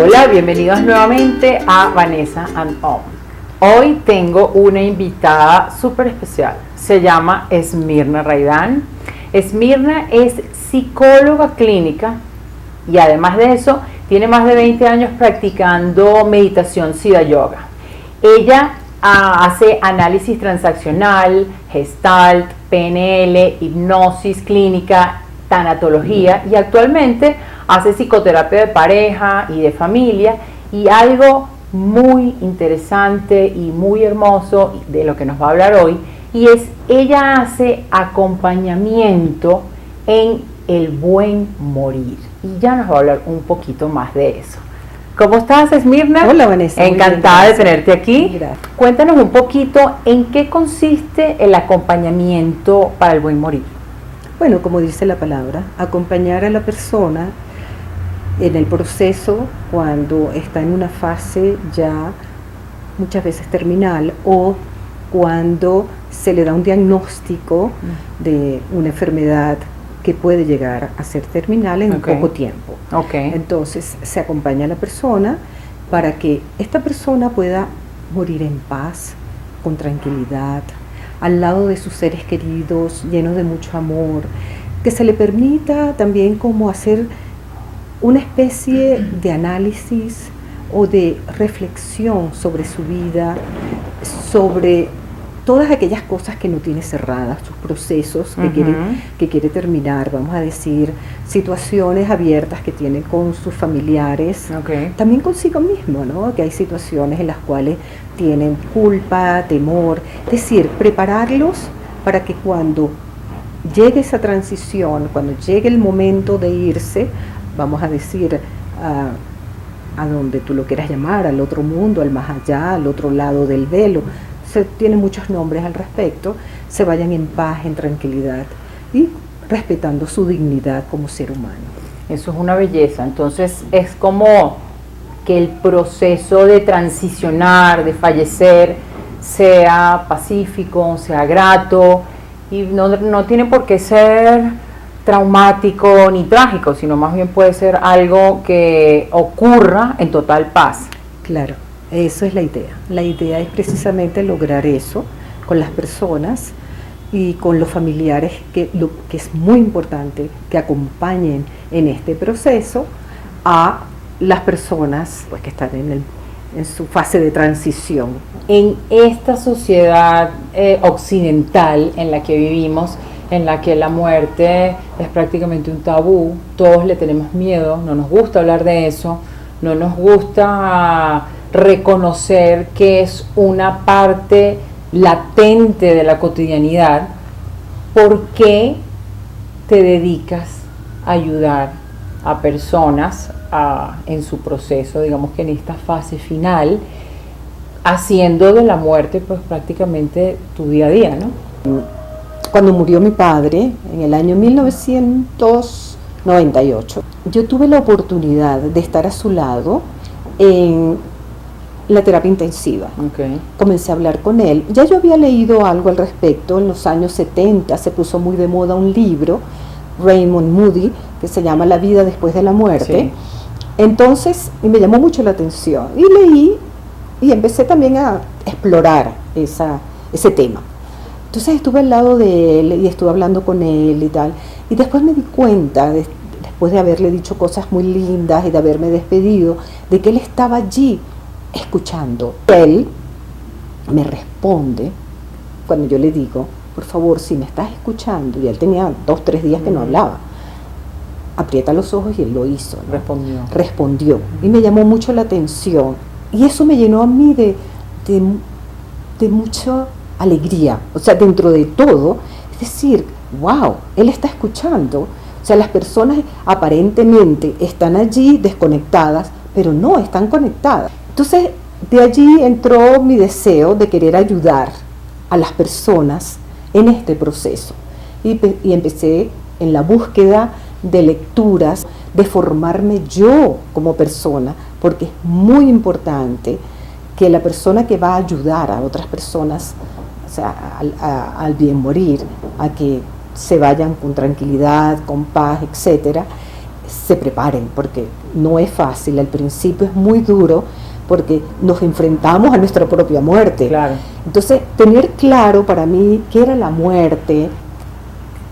Hola, bienvenidos nuevamente a Vanessa and Om. Hoy tengo una invitada súper especial. Se llama Esmirna Raidán. Esmirna es psicóloga clínica y además de eso tiene más de 20 años practicando meditación Siddha Yoga. Ella hace análisis transaccional, gestalt, PNL, hipnosis clínica, tanatología y actualmente hace psicoterapia de pareja y de familia, y algo muy interesante y muy hermoso de lo que nos va a hablar hoy, y es ella hace acompañamiento en el buen morir, y ya nos va a hablar un poquito más de eso. ¿Cómo estás, Esmirna? Hola, Vanessa. Encantada de tenerte aquí. Gracias. Cuéntanos un poquito en qué consiste el acompañamiento para el buen morir. Bueno, como dice la palabra, acompañar a la persona en el proceso cuando está en una fase ya muchas veces terminal o cuando se le da un diagnóstico de una enfermedad que puede llegar a ser terminal en poco tiempo. Entonces se acompaña a la persona para que esta persona pueda morir en paz, con tranquilidad, al lado de sus seres queridos, llenos de mucho amor, que se le permita también como hacer una especie de análisis o de reflexión sobre su vida, sobre todas aquellas cosas que no tiene cerradas, sus procesos que quiere terminar, vamos a decir, situaciones abiertas que tiene con sus familiares, también consigo mismo, ¿no? Que hay situaciones en las cuales tienen culpa, temor, es decir, prepararlos para que cuando llegue esa transición, cuando llegue el momento de irse, vamos a decir, a donde tú lo quieras llamar, al otro mundo, al más allá, al otro lado del velo, se tiene muchos nombres al respecto, se vayan en paz, en tranquilidad y respetando su dignidad como ser humano. Eso es una belleza. Entonces es como que el proceso de transicionar, de fallecer, sea pacífico, sea grato, y no tiene por qué ser traumático ni trágico, sino más bien puede ser algo que ocurra en total paz. Claro, eso es la idea. La idea es precisamente lograr eso con las personas y con los familiares, que es muy importante que acompañen en este proceso a las personas pues, que están en su fase de transición. En esta sociedad occidental en la que vivimos, en la que la muerte es prácticamente un tabú, todos le tenemos miedo, no nos gusta hablar de eso, no nos gusta reconocer que es una parte latente de la cotidianidad. ¿Por qué te dedicas a ayudar a personas en su proceso, digamos que en esta fase final, haciendo de la muerte pues prácticamente tu día a día, ¿no? Cuando murió mi padre, en el año 1998, yo tuve la oportunidad de estar a su lado en la terapia intensiva. Comencé a hablar con él. Ya yo había leído algo al respecto. En los años 70 se puso muy de moda un libro, Raymond Moody, que se llama La vida después de la muerte. Entonces, me llamó mucho la atención. Y leí y empecé también a explorar ese tema. Entonces estuve al lado de él y estuve hablando con él y tal. Y después me di cuenta, después de haberle dicho cosas muy lindas y de haberme despedido, de que él estaba allí escuchando. Él me responde cuando yo le digo, por favor, si me estás escuchando, y él tenía 2 o 3 días que no hablaba, aprieta los ojos, y él lo hizo, ¿no? Respondió. Y me llamó mucho la atención. Y eso me llenó a mí de mucha alegría, o sea, dentro de todo, es decir, wow, él está escuchando. O sea, las personas aparentemente están allí desconectadas, pero no, están conectadas. Entonces, de allí entró mi deseo de querer ayudar a las personas en este proceso. Y empecé en la búsqueda de lecturas, de formarme yo como persona, porque es muy importante que la persona que va a ayudar a otras personas, o sea, al bien morir, a que se vayan con tranquilidad, con paz, etcétera, se preparen, porque no es fácil, al principio es muy duro, porque nos enfrentamos a nuestra propia muerte. Claro. Entonces, tener claro para mí qué era la muerte,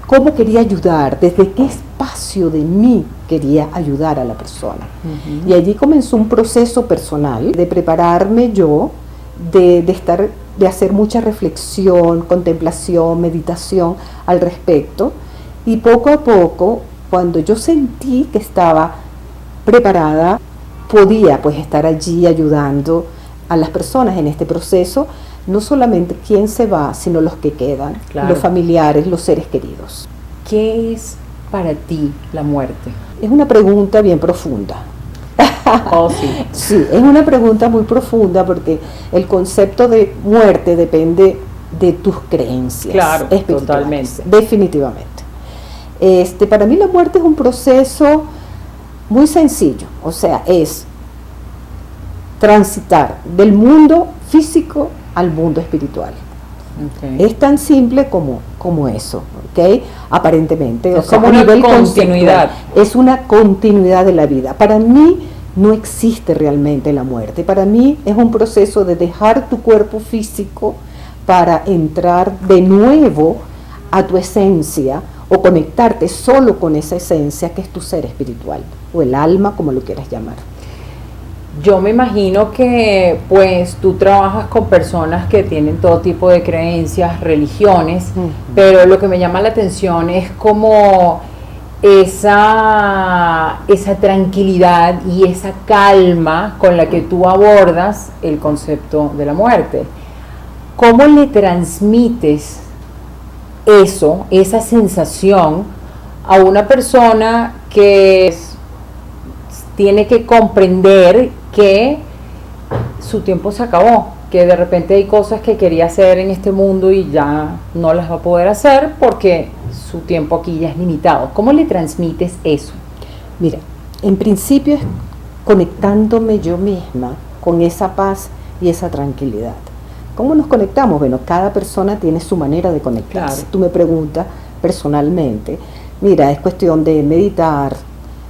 cómo quería ayudar, desde qué espacio de mí quería ayudar a la persona. Y allí comenzó un proceso personal de prepararme yo, de hacer mucha reflexión, contemplación, meditación al respecto, y poco a poco, cuando yo sentí que estaba preparada, podía pues estar allí ayudando a las personas en este proceso, no solamente quien se va, sino los que quedan, claro, los familiares, los seres queridos. ¿Qué es para ti la muerte? Es una pregunta bien profunda. Oh, sí. Sí, es una pregunta muy profunda porque el concepto de muerte depende de tus creencias. Claro, espirituales, totalmente. Definitivamente. Para mí la muerte es un proceso muy sencillo, o sea, es transitar del mundo físico al mundo espiritual. Okay. Es tan simple como eso, ¿ok? Aparentemente, es como una continuidad. Es una continuidad de la vida. Para mí no existe realmente la muerte. Para mí es un proceso de dejar tu cuerpo físico para entrar de nuevo a tu esencia o conectarte solo con esa esencia que es tu ser espiritual o el alma, como lo quieras llamar. Yo me imagino que pues tú trabajas con personas que tienen todo tipo de creencias, religiones, pero lo que me llama la atención es como esa tranquilidad y esa calma con la que tú abordas el concepto de la muerte. ¿Cómo le transmites eso, esa sensación a una persona que tiene que comprender que su tiempo se acabó, que de repente hay cosas que quería hacer en este mundo y ya no las va a poder hacer porque su tiempo aquí ya es limitado? ¿Cómo le transmites eso? Mira, en principio es conectándome yo misma con esa paz y esa tranquilidad. ¿Cómo nos conectamos? Bueno, cada persona tiene su manera de conectarse. Claro. Tú me preguntas personalmente, mira, es cuestión de meditar,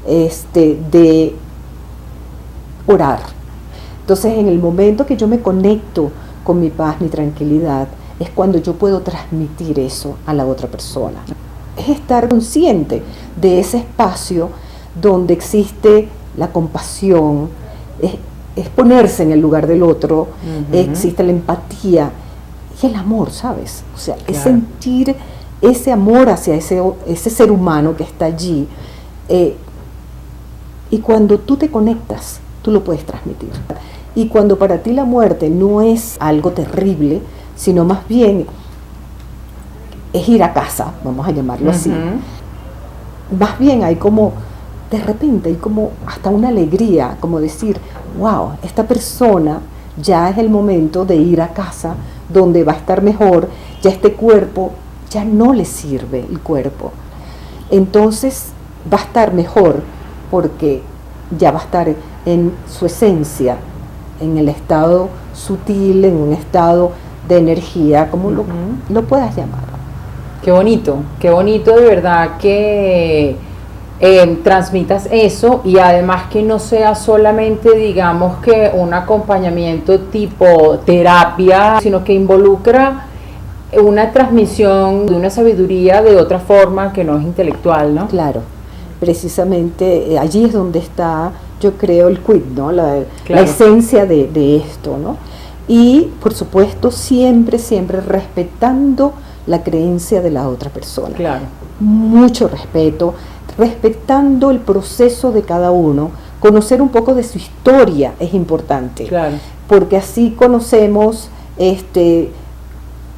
de orar. Entonces, en el momento que yo me conecto con mi paz, mi tranquilidad, es cuando yo puedo transmitir eso a la otra persona. Es estar consciente de ese espacio donde existe la compasión, es ponerse en el lugar del otro, existe la empatía y el amor, ¿sabes? O sea, claro, es sentir ese amor hacia ese ser humano que está allí. Y cuando tú te conectas, tú lo puedes transmitir. Y cuando para ti la muerte no es algo terrible, sino más bien es ir a casa, vamos a llamarlo así. Más bien hay como, de repente hay como hasta una alegría, como decir, wow, esta persona ya es el momento de ir a casa, donde va a estar mejor, ya este cuerpo, ya no le sirve el cuerpo. Entonces va a estar mejor, porque ya va a estar en su esencia, en el estado sutil, en un estado de energía, como lo puedas llamar. Qué bonito de verdad que transmitas eso, y además que no sea solamente, digamos, que un acompañamiento tipo terapia, sino que involucra una transmisión de una sabiduría de otra forma que no es intelectual, ¿no? Claro. Precisamente allí es donde está, yo creo, el quid, ¿no? La esencia de esto, ¿no? Y, por supuesto, siempre respetando la creencia de la otra persona. Claro. Mucho respeto, respetando el proceso de cada uno, conocer un poco de su historia es importante. Claro. Porque así conocemos,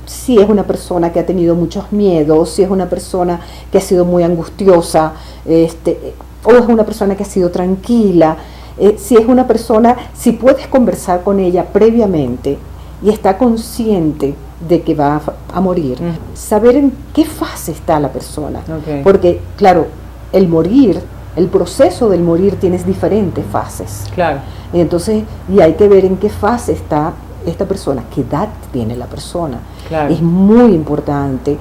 si es una persona que ha tenido muchos miedos, si es una persona que ha sido muy angustiosa, o es una persona que ha sido tranquila, si es una persona, si puedes conversar con ella previamente y está consciente de que va a morir, saber en qué fase está la persona. Okay. Porque, claro, el proceso del morir tienes diferentes fases. Claro. Entonces, y hay que ver en qué fase está esta persona, qué edad tiene la persona. Claro. Es muy importante.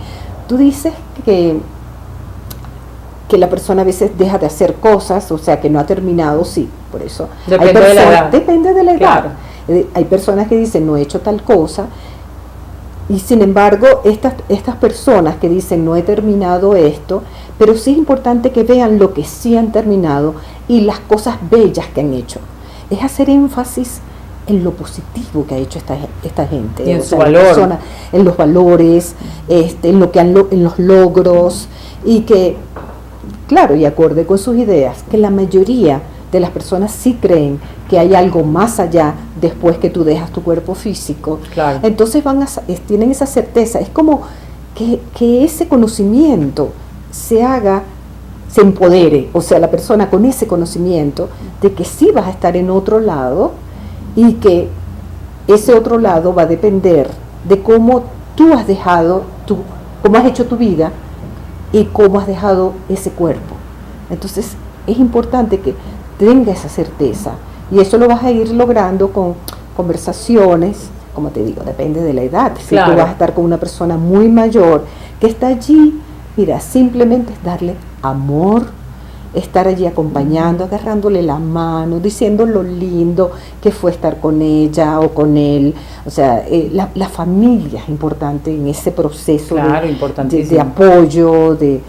Tú dices que que la persona a veces deja de hacer cosas, o sea, que no ha terminado, sí, por eso. Depende de la edad. Depende de la edad. Claro. Hay personas que dicen, no he hecho tal cosa, y sin embargo, estas personas que dicen, no he terminado esto, pero sí es importante que vean lo que sí han terminado y las cosas bellas que han hecho. Es hacer énfasis en lo positivo que ha hecho esta gente, y en o su sea, valor, persona, en los valores, en lo que en los logros, y que, claro, y acorde con sus ideas, que la mayoría de las personas sí creen que hay algo más allá después que tú dejas tu cuerpo físico. Claro. Entonces tienen esa certeza. Es como que ese conocimiento se empodere, o sea, la persona con ese conocimiento de que sí vas a estar en otro lado, y que ese otro lado va a depender de cómo tú has dejado, cómo has hecho tu vida y cómo has dejado ese cuerpo. Entonces es importante que tenga esa certeza, y eso lo vas a ir logrando con conversaciones, como te digo, depende de la edad. Si claro. tú vas a estar con una persona muy mayor que está allí, mira, simplemente es darle amor, estar allí acompañando, agarrándole la mano, diciendo lo lindo que fue estar con ella o con él. O sea, la familia es importante en ese proceso, claro, de apoyo, de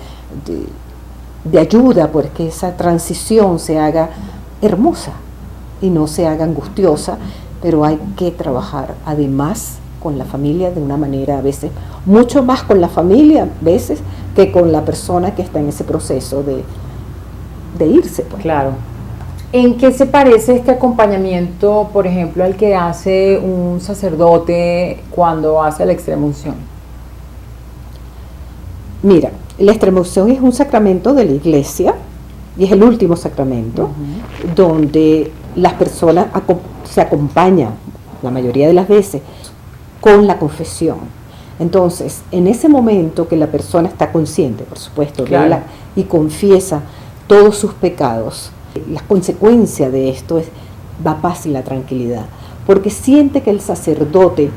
ayuda, porque esa transición se haga hermosa y no se haga angustiosa, pero hay que trabajar además con la familia de una manera, a veces mucho más con la familia a veces que con la persona que está en ese proceso de irse, pues. Claro. ¿En qué se parece este acompañamiento, por ejemplo, al que hace un sacerdote cuando hace la extremaunción? Mira, la extremaunción es un sacramento de la iglesia y es el último sacramento, donde las personas se acompañan, la mayoría de las veces, con la confesión. Entonces, en ese momento que la persona está consciente, por supuesto, claro, y confiesa todos sus pecados, la consecuencia de esto es la paz y la tranquilidad, porque siente que el sacerdote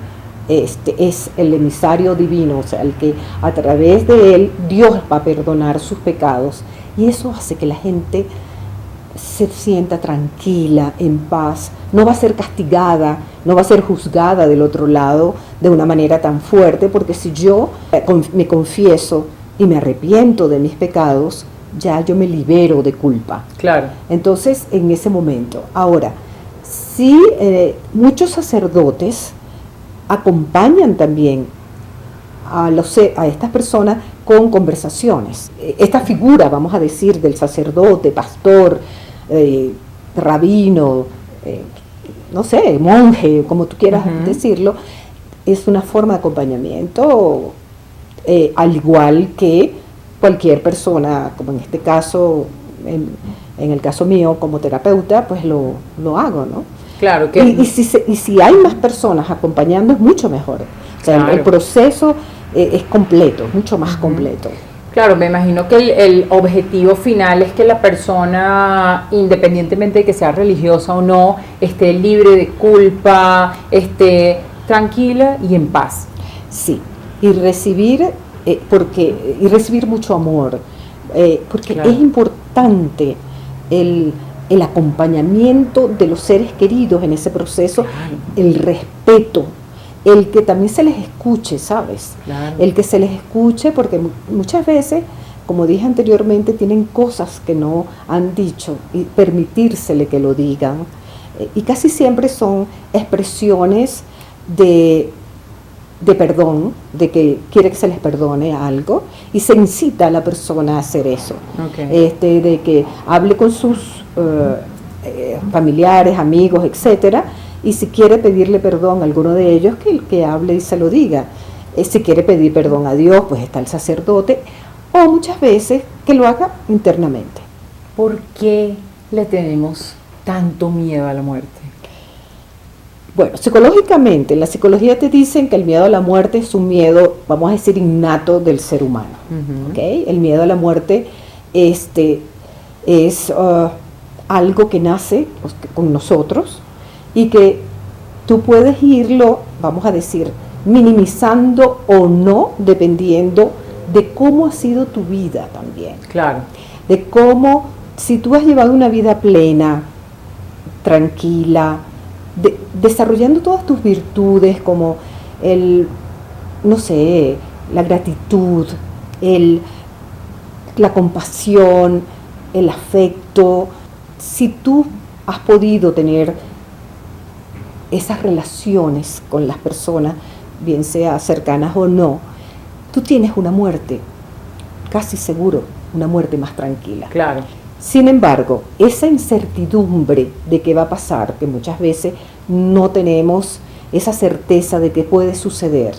es el emisario divino, o sea, el que a través de él Dios va a perdonar sus pecados, y eso hace que la gente se sienta tranquila, en paz, no va a ser castigada, no va a ser juzgada del otro lado de una manera tan fuerte, porque si yo me confieso y me arrepiento de mis pecados, ya yo me libero de culpa. Claro. Entonces, en ese momento. Ahora, sí, muchos sacerdotes acompañan también a estas personas con conversaciones. Esta figura, vamos a decir, del sacerdote, pastor, rabino, no sé, monje, como tú quieras decirlo, es una forma de acompañamiento, al igual que cualquier persona, como en este caso, en el caso mío como terapeuta, pues lo hago, ¿no? Claro que y si hay más personas acompañando es mucho mejor. O sea, claro, el proceso es completo, mucho más completo. Claro, me imagino que el objetivo final es que la persona, independientemente de que sea religiosa o no, esté libre de culpa, esté tranquila y en paz. Sí, y recibir mucho amor, porque claro, es importante el acompañamiento de los seres queridos en ese proceso, claro, el respeto, el que también se les escuche, ¿sabes? Claro. El que se les escuche, porque muchas veces, como dije anteriormente, tienen cosas que no han dicho y permitírsele que lo digan, y casi siempre son expresiones de perdón, de que quiere que se les perdone algo, y se incita a la persona a hacer eso. Okay. De que hable con sus familiares, amigos, etcétera, y si quiere pedirle perdón a alguno de ellos, que hable y se lo diga. Si quiere pedir perdón a Dios, pues está el sacerdote, o muchas veces que lo haga internamente. ¿Por qué le tenemos tanto miedo a la muerte? Bueno, psicológicamente, en la psicología te dicen que el miedo a la muerte es un miedo, vamos a decir, innato del ser humano. ¿Okay? El miedo a la muerte es algo que nace con nosotros, y que tú puedes irlo, vamos a decir, minimizando o no, dependiendo de cómo ha sido tu vida también. Claro. De cómo, si tú has llevado una vida plena, tranquila, desarrollando todas tus virtudes como no sé, la gratitud, la compasión, el afecto. Si tú has podido tener esas relaciones con las personas, bien sea cercanas o no, tú tienes una muerte, casi seguro, una muerte más tranquila. Claro. Sin embargo, esa incertidumbre de qué va a pasar, que muchas veces no tenemos esa certeza de qué puede suceder,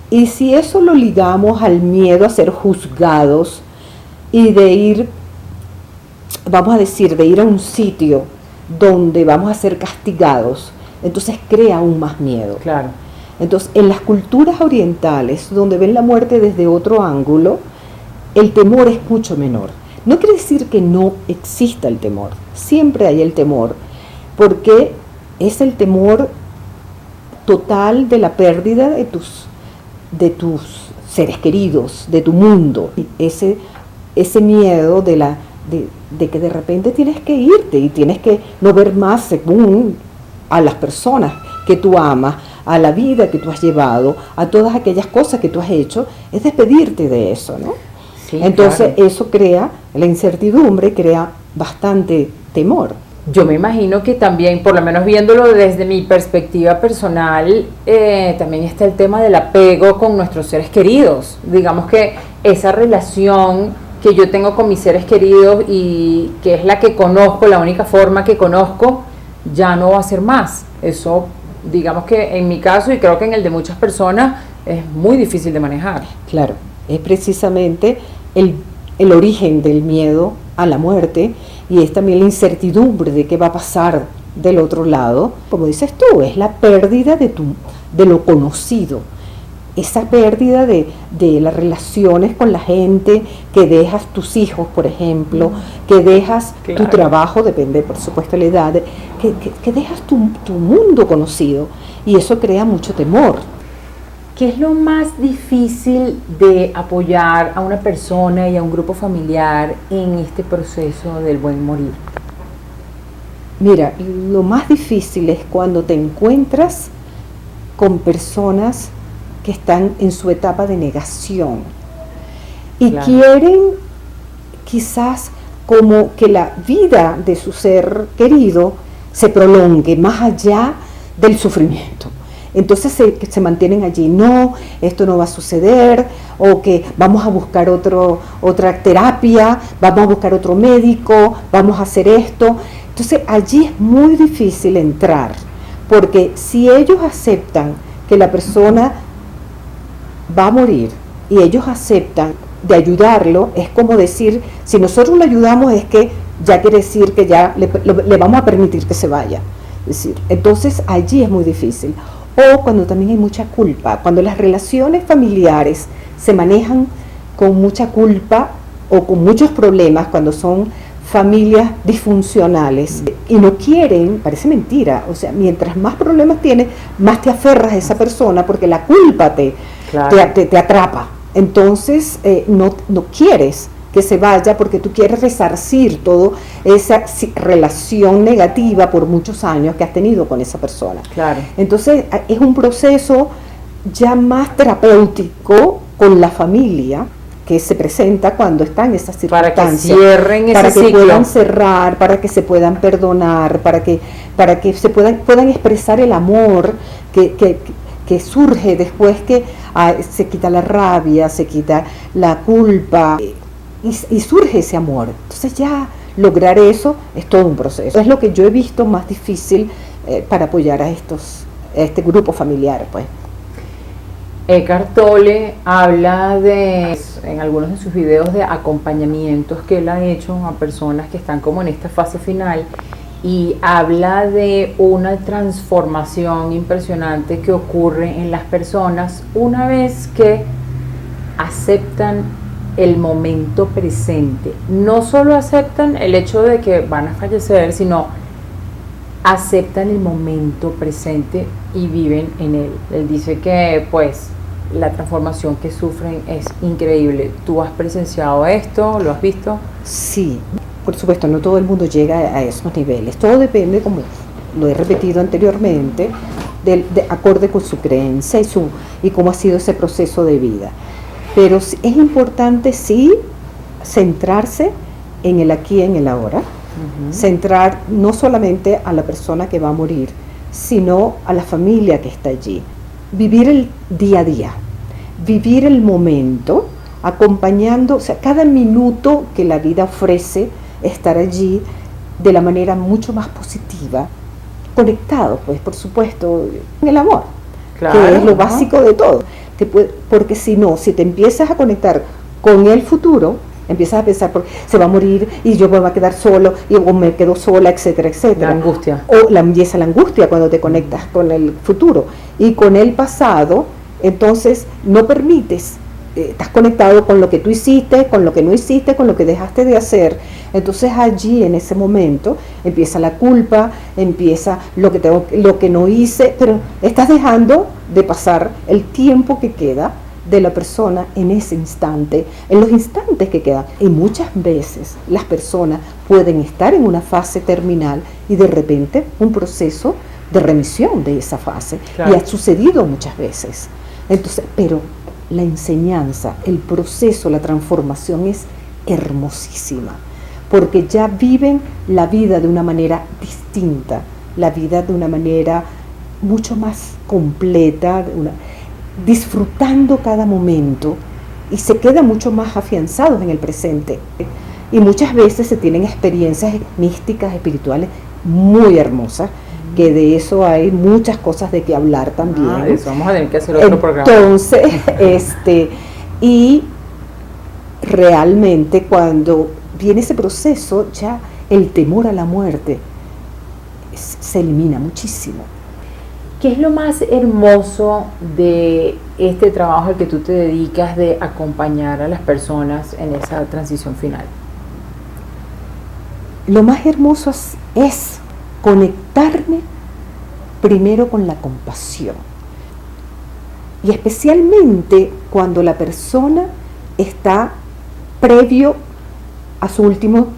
y si eso lo ligamos al miedo a ser juzgados y de ir, vamos a decir, de ir a un sitio donde vamos a ser castigados, entonces crea aún más miedo. Claro. Entonces, en las culturas orientales, donde ven la muerte desde otro ángulo, el temor es mucho menor. No quiere decir que no exista el temor, siempre hay el temor, porque es el temor total de la pérdida de tus seres queridos, de tu mundo. Ese miedo de que de repente tienes que irte y tienes que no ver más según a las personas que tú amas, a la vida que tú has llevado, a todas aquellas cosas que tú has hecho, es despedirte de eso, ¿no? Sí, entonces claro. Eso crea, la incertidumbre crea bastante temor. Yo me imagino que también, por lo menos viéndolo desde mi perspectiva personal, también está el tema del apego con nuestros seres queridos. Digamos que esa relación que yo tengo con mis seres queridos y que es la que conozco, la única forma que conozco, ya no va a ser más. Eso, digamos que en mi caso y creo que en el de muchas personas, es muy difícil de manejar. Claro, es precisamente el origen del miedo a la muerte y es también la incertidumbre de qué va a pasar del otro lado. Como dices tú, es la pérdida de lo conocido, esa pérdida de las relaciones con la gente, que dejas tus hijos, por ejemplo, que dejas Claro. tu trabajo, depende por supuesto de la edad, que dejas tu mundo conocido y eso crea mucho temor. ¿Qué es lo más difícil de apoyar a una persona y a un grupo familiar en este proceso del buen morir? Mira, lo más difícil es cuando te encuentras con personas que están en su etapa de negación y Claro. quieren quizás como que la vida de su ser querido se prolongue más allá del sufrimiento. Entonces se mantienen allí, no, esto no va a suceder, o que vamos a buscar otra terapia, vamos a buscar otro médico, vamos a hacer esto. Entonces allí es muy difícil entrar, porque si ellos aceptan que la persona va a morir y ellos aceptan de ayudarlo, es como decir, si nosotros lo ayudamos es que ya quiere decir que ya le vamos a permitir que se vaya. Es decir, entonces allí es muy difícil. O cuando también hay mucha culpa, cuando las relaciones familiares se manejan con mucha culpa o con muchos problemas, cuando son familias disfuncionales y no quieren, parece mentira, o sea, mientras más problemas tienes, más te aferras a esa persona porque la culpa Claro. te atrapa. Entonces no quieres que se vaya porque tú quieres resarcir toda esa relación negativa por muchos años que has tenido con esa persona. Claro. Entonces es un proceso ya más terapéutico con la familia que se presenta cuando están en esas circunstancias. Para que cierren para ese que ciclo. puedan cerrar, para que se puedan perdonar, para que se puedan expresar el amor que surge después que se quita la rabia, se quita la culpa y surge ese amor. Entonces ya lograr eso es todo un proceso. Es lo que yo he visto más difícil para apoyar a este grupo familiar, pues. Eckhart Tolle habla en algunos de sus videos de acompañamientos que él ha hecho a personas que están como en esta fase final y habla de una transformación impresionante que ocurre en las personas una vez que aceptan el momento presente. No solo aceptan el hecho de que van a fallecer, sino aceptan el momento presente y viven en él. Él dice que pues la transformación que sufren es increíble. ¿Tú has presenciado esto? ¿Lo has visto? Sí, por supuesto, no todo el mundo llega a esos niveles. Todo depende, como lo he repetido anteriormente, de acorde con su creencia y cómo ha sido ese proceso de vida. Pero es importante, sí, centrarse en el aquí y en el ahora. Centrar no solamente a la persona que va a morir, sino a la familia que está allí. Vivir el día a día, vivir el momento, acompañando, o sea, cada minuto que la vida ofrece, estar allí de la manera mucho más positiva, conectado, pues, por supuesto, en el amor, claro, que es lo básico de todo. Porque si no, si te empiezas a conectar con el futuro, empiezas a pensar, se va a morir y yo me voy a quedar solo, o me quedo sola, etcétera, etcétera. La angustia. O empieza la angustia cuando te conectas con el futuro. Y con el pasado, entonces no permites, estás conectado con lo que tú hiciste, con lo que no hiciste, con lo que dejaste de hacer. Entonces allí, en ese momento, empieza la culpa, empieza lo que no hice, pero estás dejando de pasar el tiempo que queda de la persona en ese instante, en los instantes que quedan. Y muchas veces las personas pueden estar en una fase terminal y de repente un proceso de remisión de esa fase. Claro. Y ha sucedido muchas veces. Entonces, pero la enseñanza, el proceso, la transformación es hermosísima, porque ya viven la vida de una manera distinta, la vida de una manera mucho más completa, disfrutando cada momento, y se quedan mucho más afianzados en el presente. Y muchas veces se tienen experiencias místicas, espirituales muy hermosas, que de eso hay muchas cosas de que hablar también. Eso vamos a tener que hacer otro programa. Entonces, y realmente cuando viene ese proceso, ya el temor a la muerte se elimina muchísimo. ¿Qué es lo más hermoso de este trabajo al que tú te dedicas, de acompañar a las personas en esa transición final? Lo más hermoso es conectarme primero con la compasión. Y especialmente cuando la persona está previo a su último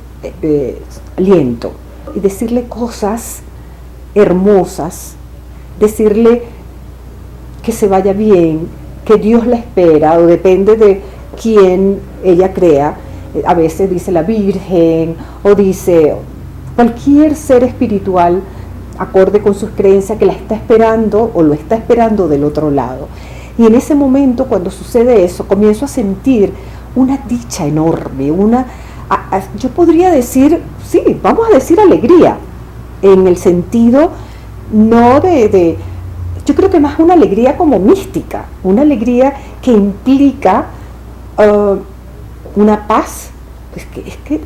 aliento. Y decirle cosas hermosas, decirle que se vaya bien, que Dios la espera, o depende de quién ella crea. A veces dice la Virgen, o dice cualquier ser espiritual acorde con sus creencias que la está esperando o lo está esperando del otro lado. Y en ese momento, cuando sucede eso, comienzo a sentir una dicha enorme, yo podría decir, sí, vamos a decir alegría, en el sentido no yo creo que más una alegría como mística, una alegría que implica una paz. Es que es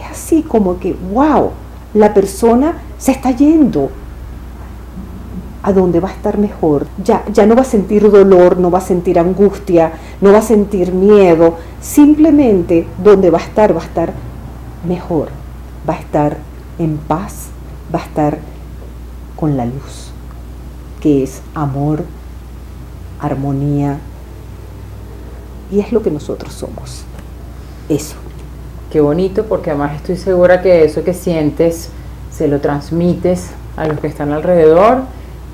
así como que, wow, la persona se está yendo a donde va a estar mejor. Ya no va a sentir dolor, no va a sentir angustia, no va a sentir miedo. Simplemente donde va a estar mejor, va a estar en paz, va a estar con la luz, que es amor, armonía, y es lo que nosotros somos. Eso. Qué bonito, porque además estoy segura que eso que sientes se lo transmites a los que están alrededor,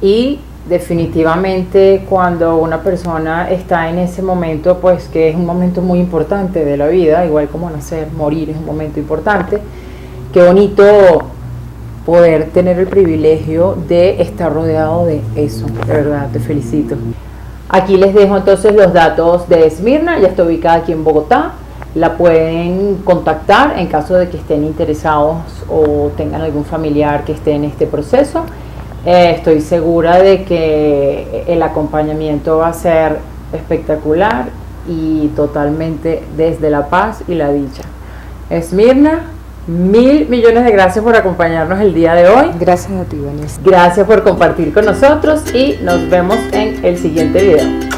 y definitivamente cuando una persona está en ese momento, pues que es un momento muy importante de la vida, igual como nacer, morir es un momento importante. Qué bonito poder tener el privilegio de estar rodeado de eso, de verdad, te felicito. Aquí les dejo entonces los datos de Esmirna, ya está ubicada aquí en Bogotá. La pueden contactar en caso de que estén interesados o tengan algún familiar que esté en este proceso. Estoy segura de que el acompañamiento va a ser espectacular y totalmente desde la paz y la dicha. Esmirna, 1.000 millones de gracias por acompañarnos el día de hoy. Gracias a ti, Vanessa. Gracias por compartir con nosotros y nos vemos en el siguiente video.